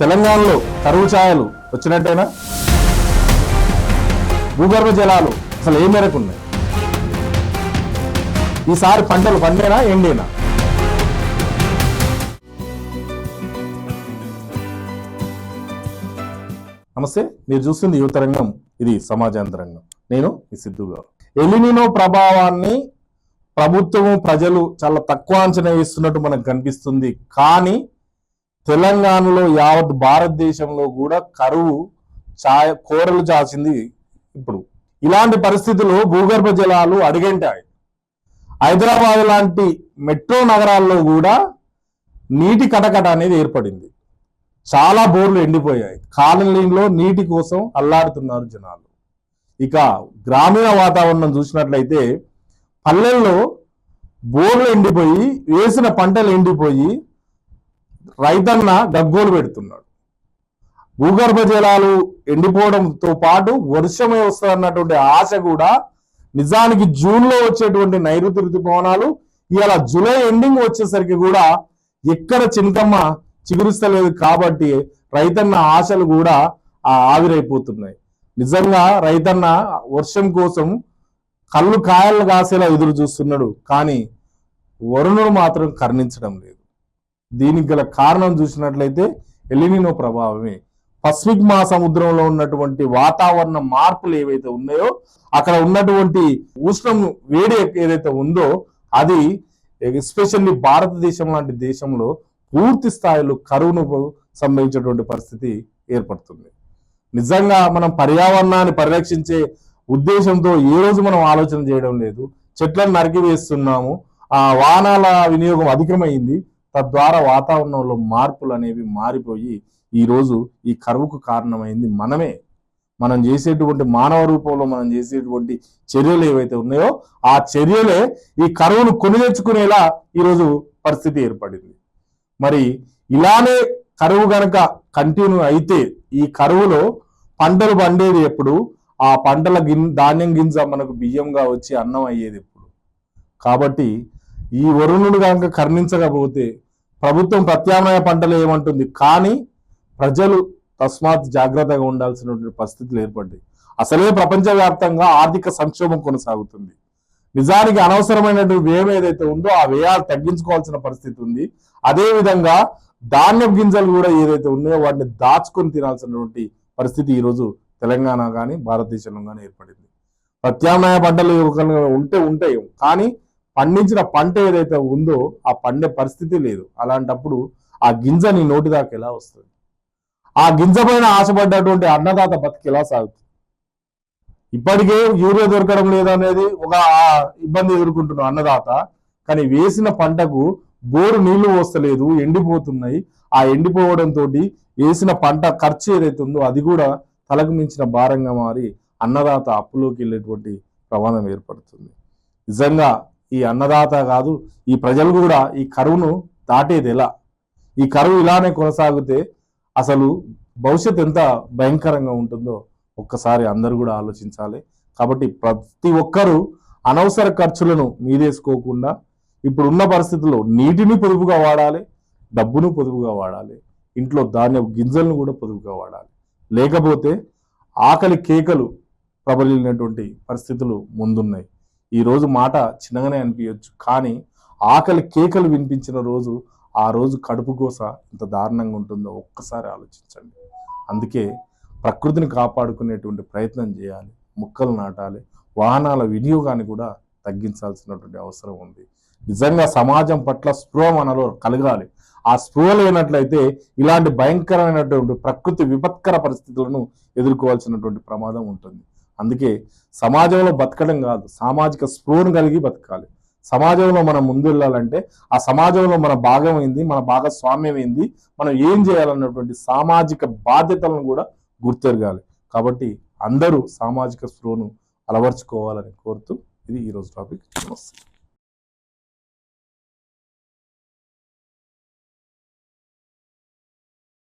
తెలంగాణలో కరువు ఛాయలు వచ్చినట్టేనా? భూగర్భ జలాలు అసలు ఏ మేరకు ఉన్నాయి? ఈసారి పంటలు పండేనా ఎండేనా? నమస్తే, మీరు చూస్తుంది యువతరంగం, ఇది సమాజాంతరంగం. నేను ఈ సిద్ధుగా. ఎలినినో ప్రభావాన్ని ప్రభుత్వము ప్రజలు చాలా తక్కువ అంచనా వేస్తున్నట్టు మనకు కనిపిస్తుంది. కానీ తెలంగాణలో యావత్ భారతదేశంలో కూడా కరువు కోరలు చాచింది. ఇప్పుడు ఇలాంటి పరిస్థితుల్లో భూగర్భ జలాలు అడుగంటాయి. హైదరాబాద్ లాంటి మెట్రో నగరాల్లో కూడా నీటి కటకట అనేది ఏర్పడింది. చాలా బోర్లు ఎండిపోయాయి. కాలనీలో నీటి కోసం అల్లాడుతున్నారు జనాలు. ఇక గ్రామీణ వాతావరణం చూసినట్లయితే పల్లెల్లో బోర్లు ఎండిపోయి, వేసిన పంటలు ఎండిపోయి రైతన్న గగ్గోలు పెడుతున్నాడు. భూగర్భ జలాలు ఎండిపోవడంతో పాటు వర్షమే వస్తుందన్నటువంటి ఆశ కూడా, నిజానికి జూన్లో వచ్చేటువంటి నైరుతి ఋతుపవనాలు ఇవాళ జూలై ఎండింగ్ వచ్చేసరికి కూడా ఎక్కడ చినకమ్మ చిగురిస్తలేదు. కాబట్టి రైతన్న ఆశలు కూడా ఆవిరైపోతున్నాయి. నిజంగా రైతన్న వర్షం కోసం కళ్ళు కాయలు కాసేలా ఎదురు చూస్తున్నాడు. కానీ వరుణుడు మాత్రం కరుణించడం లేదు. దీనికి గల కారణం చూసినట్లయితే ఎలినినో ప్రభావమే. పసిఫిక్ మహాసముద్రంలో ఉన్నటువంటి వాతావరణ మార్పులు ఏవైతే ఉన్నాయో, అక్కడ ఉన్నటువంటి ఉష్ణం వేడి ఏదైతే ఉందో అది ఎస్పెషల్లీ భారతదేశం లాంటి దేశంలో పూర్తి స్థాయిలో కరువును సంభవించేటువంటి పరిస్థితి ఏర్పడుతుంది. నిజంగా మనం పర్యావరణాన్ని పరిరక్షించే ఉద్దేశంతో ఏ రోజు మనం ఆలోచన చేయడం లేదు. చెట్లను నరికి వేస్తున్నాము. వాహనాల వినియోగం అధికమైంది. తద్వారా వాతావరణంలో మార్పులు అనేవి మారిపోయి ఈరోజు ఈ కరువుకు కారణమైంది మనమే. మనం చేసేటువంటి మానవ రూపంలో మనం చేసేటువంటి చర్యలు ఏవైతే ఉన్నాయో ఆ చర్యలే ఈ కరువును కొని తెచ్చుకునేలా ఈరోజు పరిస్థితి ఏర్పడింది. మరి ఇలానే కరువు గనక కంటిన్యూ అయితే ఈ కరువులో పంటలు పండేది ఎప్పుడు? ఆ పంటల ధాన్యం గింజ మనకు బియ్యంగా వచ్చి అన్నం అయ్యేది ఎప్పుడు? కాబట్టి ఈ వరుణుడు కనుక కరుణించకపోతే ప్రభుత్వం ప్రత్యామ్నాయ పంటలు ఏమంటుంది? కానీ ప్రజలు తస్మాత్ జాగ్రత్తగా ఉండాల్సినటువంటి పరిస్థితులు ఏర్పడ్డాయి. అసలే ప్రపంచవ్యాప్తంగా ఆర్థిక సంక్షోభం కొనసాగుతుంది. నిజానికి అనవసరమైనటువంటి వ్యయం ఏదైతే ఉందో ఆ వ్యయాలు తగ్గించుకోవాల్సిన పరిస్థితి ఉంది. అదేవిధంగా ధాన్యం గింజలు కూడా ఏదైతే ఉన్నాయో వాటిని దాచుకొని తినాల్సినటువంటి పరిస్థితి ఈరోజు తెలంగాణ కానీ భారతదేశంలో కానీ ఏర్పడింది. ప్రత్యామ్నాయ పంటలు ఉంటాయి, కానీ పండించిన పంట ఏదైతే ఉందో ఆ పండే పరిస్థితి లేదు. అలాంటప్పుడు ఆ గింజ నీ నోటి దాకా ఎలా వస్తుంది? ఆ గింజ పైన ఆశపడ్డటువంటి అన్నదాత బతికి ఎలా సాగుతుంది? ఇప్పటికే యూరియా దొరకడం లేదనేది ఒక ఇబ్బంది ఎదుర్కొంటున్న అన్నదాత, కానీ వేసిన పంటకు బోరు నీళ్లు వస్తలేదు, ఎండిపోతున్నాయి. ఆ ఎండిపోవడంతో వేసిన పంట ఖర్చు ఏదైతే ఉందో అది కూడా తలకు మించిన భారంగా మారి అన్నదాత అప్పులోకి వెళ్ళేటువంటి ప్రమాదం ఏర్పడుతుంది. నిజంగా ఈ అన్నదాత కాదు, ఈ ప్రజలు కూడా ఈ కరువును దాటేది ఎలా? ఈ కరువు ఇలానే కొనసాగితే అసలు భవిష్యత్తు ఎంత భయంకరంగా ఉంటుందో ఒక్కసారి అందరూ కూడా ఆలోచించాలి. కాబట్టి ప్రతి ఒక్కరూ అనవసర ఖర్చులను మీదేసుకోకుండా ఇప్పుడున్న పరిస్థితుల్లో నీటిని పొదుపుగా వాడాలి, డబ్బును పొదుపుగా వాడాలి, ఇంట్లో ధాన్యం గింజలను కూడా పొదుపుగా వాడాలి. లేకపోతే ఆకలి కేకలు ప్రబలినటువంటి పరిస్థితులు ముందున్నాయి. ఈ రోజు మాట చిన్నగానే అనిపించవచ్చు, కానీ ఆకలి కేకలు వినిపించిన రోజు ఆ రోజు కడుపు కోస ఎంత దారుణంగా ఉంటుందో ఒక్కసారి ఆలోచించండి. అందుకే ప్రకృతిని కాపాడుకునేటువంటి ప్రయత్నం చేయాలి, మొక్కలు నాటాలి, వాహనాల వినియోగాన్ని కూడా తగ్గించాల్సినటువంటి అవసరం ఉంది. నిజంగా సమాజం పట్ల స్పృహ మనలో కలగాలి. ఆ స్పృహ లేనట్లయితే ఇలాంటి భయంకరమైనటువంటి ప్రకృతి విపత్కర పరిస్థితులను ఎదుర్కోవాల్సినటువంటి ప్రమాదం ఉంటుంది. అందుకే సమాజంలో బతకడం కాదు, సామాజిక స్పృహను కలిగి బతకాలి. సమాజంలో మనం ముందు వెళ్ళాలంటే ఆ సమాజంలో మన భాగం ఏంది, మన భాగస్వామ్యం ఏంది, మనం ఏం చేయాలన్నటువంటి సామాజిక బాధ్యతలను కూడా గుర్తెరగాలి. కాబట్టి అందరూ సామాజిక స్పృహను అలవర్చుకోవాలని కోరుతూ ఇది ఈరోజు టాపిక్. నమస్తే.